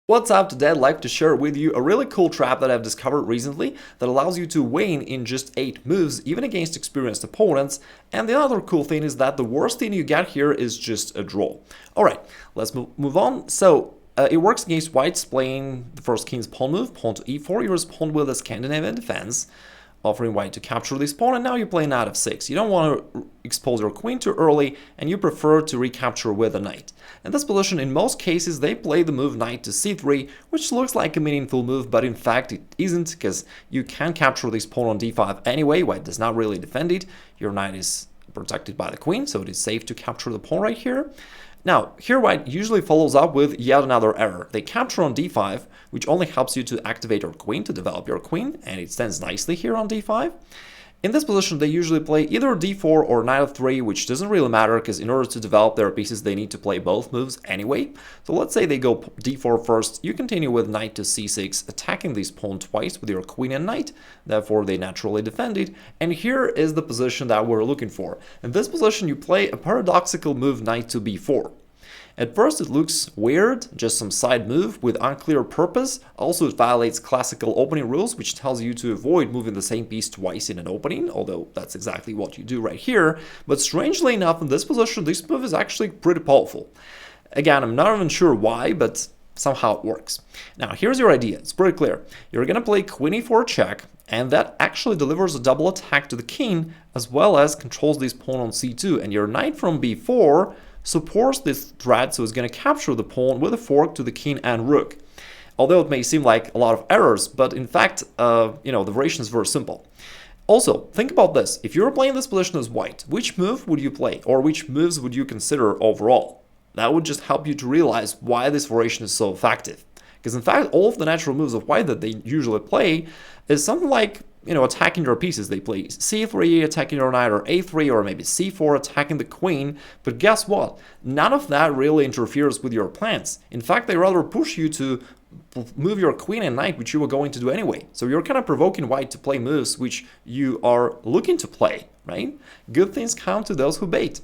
What's up? Today I'd like to share with you a really cool trap that I've discovered recently that allows you to win in just 8 moves, even against experienced opponents. And the other cool thing is that the worst thing you get here is just a draw. Alright, let's move on. So, it works against whites playing the first king's pawn move, pawn to e4. You respond with a Scandinavian defense, offering white to capture this pawn, and now you play knight f6. You don't want to expose your queen too early, and you prefer to recapture with a knight. In this position, in most cases, they play the move knight to c3, which looks like a meaningful move, but in fact it isn't, because you can capture this pawn on d5 anyway. White does not really defend it. Your knight is protected by the queen, so it is safe to capture the pawn right here. Now, here white usually follows up with yet another error. They capture on d5, which only helps you to activate your queen, to develop your queen, and it stands nicely here on d5. In this position, they usually play either d4 or knight f3, which doesn't really matter, because in order to develop their pieces, they need to play both moves anyway. So let's say they go d4 first, you continue with knight to c6, attacking this pawn twice with your queen and knight, therefore they naturally defend it, and here is the position that we're looking for. In this position, you play a paradoxical move knight to b4. At first it looks weird, just some side move with unclear purpose. Also it violates classical opening rules, which tells you to avoid moving the same piece twice in an opening, although that's exactly what you do right here. But strangely enough, in this position, this move is actually pretty powerful. Again, I'm not even sure why, but somehow it works. Now here's your idea, it's pretty clear. You're gonna play queen e4 check, and that actually delivers a double attack to the king, as well as controls this pawn on c2, and your knight from b4 supports this threat, so it's going to capture the pawn with a fork to the king and rook. Although it may seem like a lot of errors, but in fact, the variation is very simple. Also, think about this. If you're playing this position as white, which move would you play, or which moves would you consider overall? That would just help you to realize why this variation is so effective. Because in fact, all of the natural moves of white that they usually play is something like, attacking your pieces. They play c3, attacking your knight, or a3, or maybe c4, attacking the queen. But guess what? None of that really interferes with your plans. In fact, they rather push you to move your queen and knight, which you were going to do anyway. So you're kind of provoking white to play moves which you are looking to play, right? Good things come to those who bait.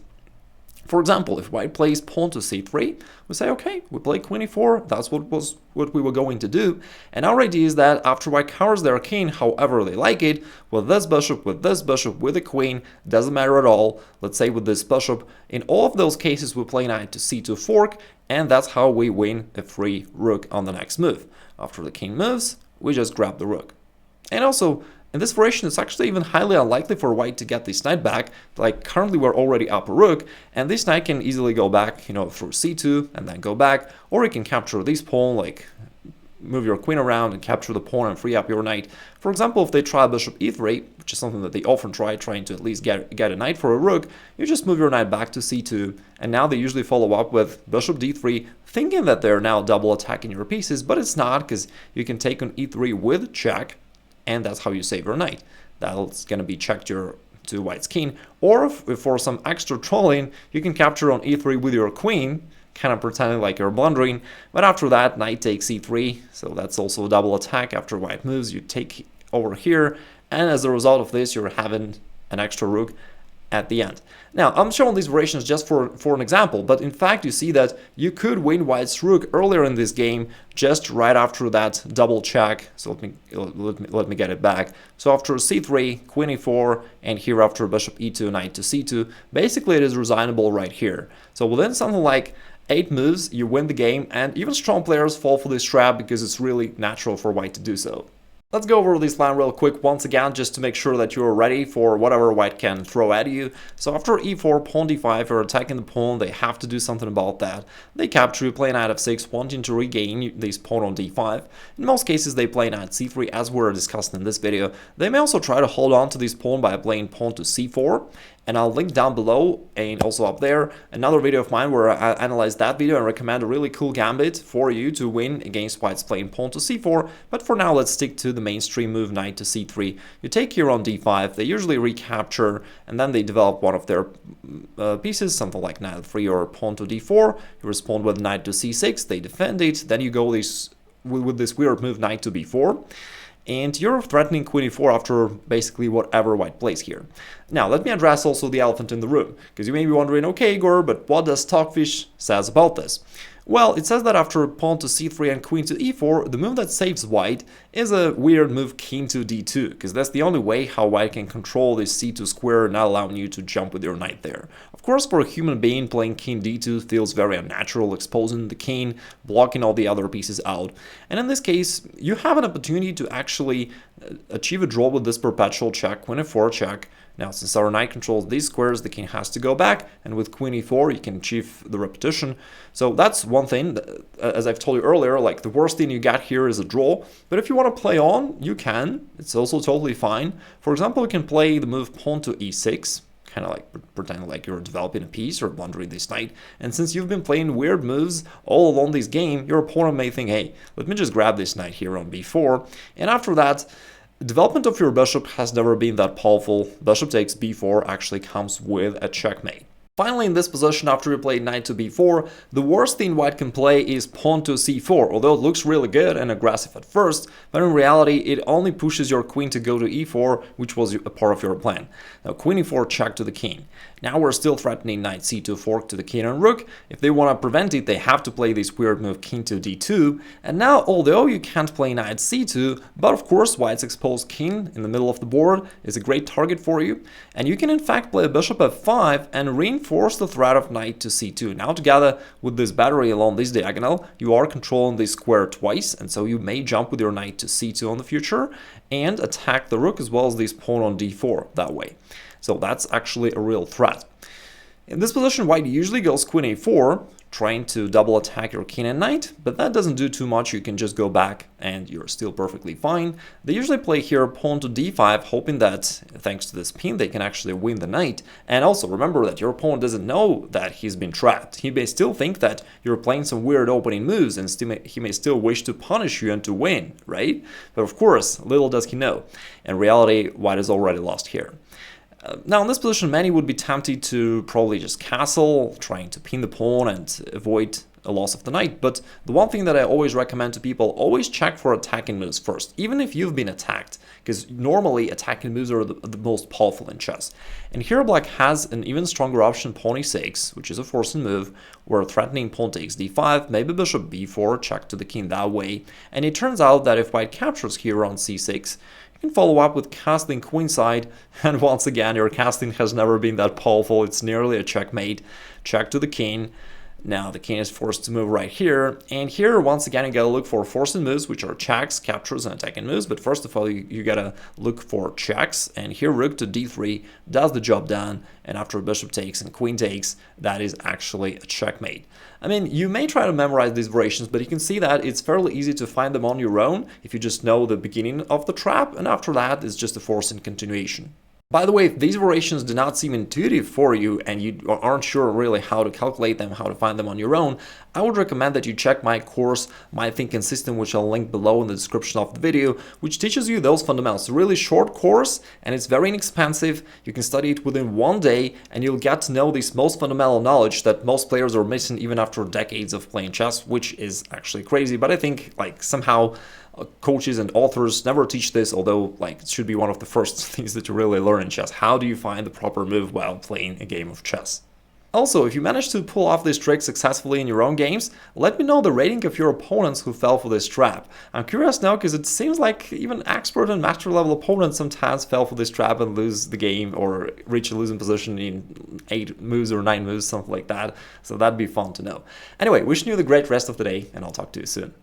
For example, if white plays pawn to c3, we say, okay, we play queen e4, that's what we were going to do. And our idea is that after white covers their king however they like it, with this bishop, with the queen, doesn't matter at all. Let's say with this bishop, in all of those cases we play knight to c2 fork, and that's how we win a free rook on the next move. After the king moves, we just grab the rook. And also, in this variation, it's actually even highly unlikely for white to get this knight back. Like, currently we're already up a rook, and this knight can easily go back, through c2 and then go back, or you can capture this pawn, like move your queen around and capture the pawn and free up your knight. For example, if they try bishop e3, which is something that they often try, trying to at least get a knight for a rook, you just move your knight back to c2, and now they usually follow up with bishop d3, thinking that they're now double attacking your pieces, but it's not, because you can take on e3 with check, and that's how you save your knight. That's going to be checked to white's king. Or if for some extra trolling, you can capture on e3 with your queen, kind of pretending like you're blundering. But after that, knight takes e3, so that's also a double attack. After white moves, you take over here, and as a result of this, you're having an extra rook at the end. Now, I'm showing these variations just for an example, but in fact you see that you could win white's rook earlier in this game, just right after that double check. So let me get it back. So after c3, queen e4, and here after bishop e2, knight to c2, basically it is resignable right here. So within something like 8 moves, you win the game, and even strong players fall for this trap because it's really natural for white to do so. Let's go over this line real quick once again, just to make sure that you're ready for whatever white can throw at you. So after e4, pawn d5, you're attacking the pawn, they have to do something about that. They capture, play knight f6, wanting to regain this pawn on d5. In most cases, they play knight c3, as we're discussing in this video. They may also try to hold on to this pawn by playing pawn to c4. And I'll link down below and also up there another video of mine where I analyze that video and recommend a really cool gambit for you to win against white's playing pawn to c4. But for now, let's stick to the mainstream move knight to c3. You take here on d5, they usually recapture, and then they develop one of their pieces, something like knight f3 or pawn to d4. You respond with knight to c6, they defend it, then you go with this weird move knight to b4. And you're threatening queen e4 after basically whatever white plays here. Now, let me address also the elephant in the room, because you may be wondering, okay, Igor, but what does Stockfish says about this? Well, it says that after pawn to c3 and queen to e4, the move that saves white is a weird move king to d2, because that's the only way how white can control this c2 square, not allowing you to jump with your knight there. Of course, for a human being, playing king d2 feels very unnatural, exposing the king, blocking all the other pieces out. And in this case, you have an opportunity to actually achieve a draw with this perpetual check, queen e4 check. Now, since our knight controls these squares, the king has to go back, and with queen e4, you can achieve the repetition. So that's one thing. As I've told you earlier, like, the worst thing you got here is a draw, but if you want to play on, you can. It's also totally fine. For example, you can play the move pawn to e6, kind of like pretending like you're developing a piece or blundering this knight. And since you've been playing weird moves all along this game, your opponent may think, hey, let me just grab this knight here on b4, and after that, development of your bishop has never been that powerful. Bishop takes b4 actually comes with a checkmate. Finally, in this position, after you play knight to b4, the worst thing white can play is pawn to c4, although it looks really good and aggressive at first, but in reality it only pushes your queen to go to e4, which was a part of your plan. Now queen e4 check to the king. Now we're still threatening knight c2 fork to the king and rook. If they want to prevent it, they have to play this weird move king to d2, and now although you can't play knight c2, but of course white's exposed king in the middle of the board is a great target for you, and you can in fact play bishop f5 and reinforce the threat of knight to c2. Now together with this battery along this diagonal, you are controlling this square twice, and so you may jump with your knight to c2 in the future and attack the rook as well as this pawn on d4 that way. So that's actually a real threat. In this position, white usually goes queen a4, trying to double attack your king and knight, but that doesn't do too much. You can just go back and you're still perfectly fine. They usually play here pawn to d5, hoping that thanks to this pin they can actually win the knight. And also remember that your opponent doesn't know that he's been trapped. He may still think that you're playing some weird opening moves, and he may still wish to punish you and to win, right? But of course, little does he know. In reality, white is already lost here. Now in this position, many would be tempted to probably just castle, trying to pin the pawn and avoid a loss of the knight, but the one thing that I always recommend to people, always check for attacking moves first, even if you've been attacked, because normally attacking moves are the most powerful in chess. And here black has an even stronger option, pawn e6, which is a forcing move, where threatening pawn takes d5, maybe bishop b4, check to the king that way, and it turns out that if white captures here on c6, you can follow up with castling queenside, and once again your castling has never been that powerful. It's nearly a checkmate. Check to the king. Now the king is forced to move right here, and here once again you gotta look for forcing moves, which are checks, captures, and attacking moves. But first of all, you gotta look for checks, and here rook to d3 does the job done, and after bishop takes and queen takes, that is actually a checkmate. I mean, you may try to memorize these variations, but you can see that it's fairly easy to find them on your own if you just know the beginning of the trap, and after that it's just a forcing continuation. By the way, if these variations do not seem intuitive for you and you aren't sure really how to calculate them, how to find them on your own, I would recommend that you check my course, My Thinking System, which I'll link below in the description of the video, which teaches you those fundamentals. It's a really short course and it's very inexpensive. You can study it within one day and you'll get to know this most fundamental knowledge that most players are missing even after decades of playing chess, which is actually crazy. But I think like somehow coaches and authors never teach this, although like it should be one of the first things that you really learn in chess. How do you find the proper move while playing a game of chess? Also, if you manage to pull off this trick successfully in your own games, let me know the rating of your opponents who fell for this trap. I'm curious now because it seems like even expert and master level opponents sometimes fell for this trap and lose the game or reach a losing position in 8 moves or 9 moves, something like that. So that'd be fun to know. Anyway, wishing you the great rest of the day, and I'll talk to you soon.